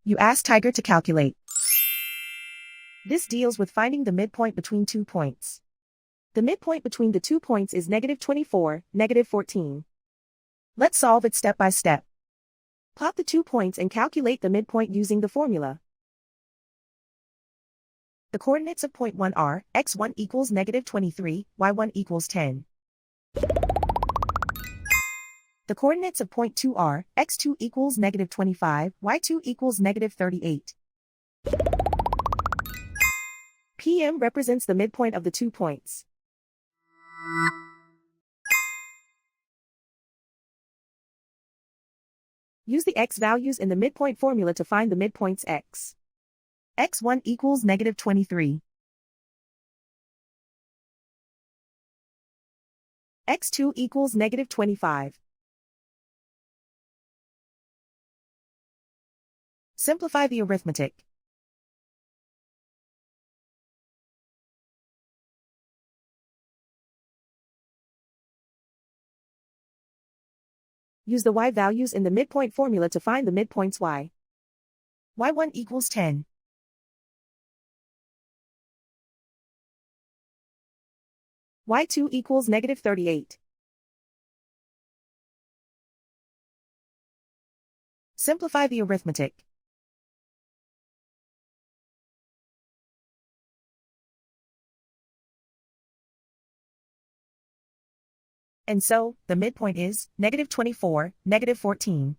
You ask Tiger to calculate. This deals with finding the midpoint between 2 points. The midpoint between the 2 points is -24, -14. Let's solve it step by step. Plot the 2 points and calculate the midpoint using the formula. The coordinates of point 1 are, x1 equals -23, y1 equals 10. The coordinates of point 2 are, x2 equals -25, y2 equals -38. PM represents the midpoint of the 2 points. Use the x values in the midpoint formula to find the midpoints x. x1 equals -23. x2 equals -25. Simplify the arithmetic. Use the y values in the midpoint formula to find the midpoints y. y1 equals 10. y2 equals -38. Simplify the arithmetic. And so, the midpoint is -24, -14.